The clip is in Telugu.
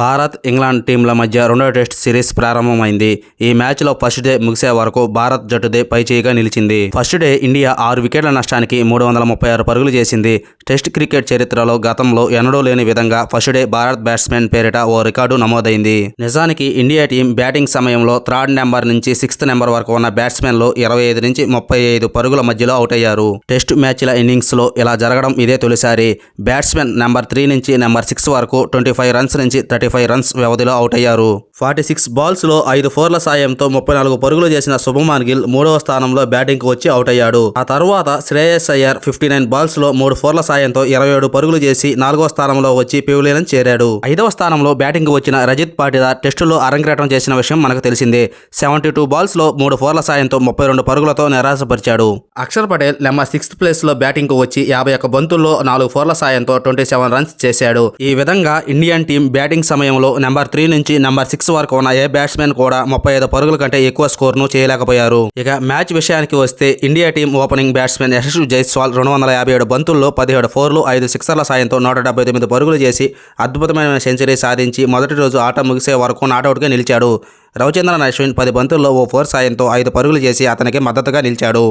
భారత్, ఇంగ్లాండ్ టీంల మధ్య రెండో టెస్ట్ సిరీస్ ప్రారంభమైంది. ఈ మ్యాచ్లో ఫస్ట్ డే ముగిసే వరకు భారత్ జట్టుదే పైచేయిగా నిలిచింది. ఫస్ట్ డే ఇండియా 6 వికెట్ల నష్టానికి 336 పరుగులు చేసింది. టెస్ట్ క్రికెట్ చరిత్రలో గతంలో ఎన్నడూ లేని విధంగా ఫస్ట్ డే భారత్ బ్యాట్స్మెన్ పేరిట ఓ రికార్డు నమోదైంది. నిజానికి ఇండియా టీం బ్యాటింగ్ సమయంలో థర్డ్ నెంబర్ నుంచి 6th నెంబర్ వరకు ఉన్న బ్యాట్స్మెన్లు 25 నుంచి 35 పరుగుల మధ్యలో అవుట్ అయ్యారు. టెస్ట్ మ్యాచ్ల ఇన్నింగ్స్లో ఇలా జరగడం ఇదే తొలిసారి. బ్యాట్స్మెన్ నెంబర్ 3 నుంచి నెంబర్ 6 వరకు 25 రన్స్ నుంచి 35 రన్స్ వ్యవధిలో అవుట్ అయ్యారు. 46 బాల్స్లో 5 ఫోర్ల సాయంతో 34 పరుగులు చేసిన శుభమాన్ గిల్ 3వ స్థానంలో బ్యాటింగ్కు వచ్చి అవుట్ అయ్యాడు. ఆ తర్వాత శ్రేయస్ అయ్యర్ 59 బాల్స్లో 3 ఫోర్ల సాయంతో 27 పరుగులు చేసి 4వ స్థానంలో వచ్చి పెవిలియన్ చేరాడు. 5వ స్థానంలో బ్యాటింగ్కు వచ్చిన రజిత్ పాటిదార్ టెస్టులో అరంగేట్రం చేసిన విషయం మనకు తెలిసిందే. 72 బాల్స్లో 3 ఫోర్ల సాయంతో 32 పరుగులతో నిరాశపరిచాడు. అక్షర్ పటేల్ నెంబర్ 6th ప్లేస్లో బ్యాటింగ్కు వచ్చి 51 బంతుల్లో 4 ఫోర్ల సాయంతో 27 రన్స్ చేశాడు. ఈ విధంగా ఇండియన్ టీం బ్యాటింగ్ సమయంలో నెంబర్ 3 నుంచి నెంబర్ 6 వరకు ఉన్న ఏ బ్యాట్స్మెన్ కూడా 35 పరుగుల కంటే ఎక్కువ స్కోర్ను చేయలేకపోయారు. ఇక మ్యాచ్ విషయానికి వస్తే India team opening batsmen Yashasvi Jaiswal 257 బంతుల్లో 17 ఫోర్లు 5 సిక్సర్ల సాయంతో 179 పరుగులు చేసి అద్భుతమైన సెంచరీ సాధించి మొదటి రోజు ఆట ముగిసే వరకు నాటౌట్గా నిలిచాడు. రవిచంద్రన్ అశ్విన్ 10 బంతుల్లో ఓ 4 సాయంతో 5 పరుగులు చేసి అతనికి మద్దతుగా నిలిచాడు.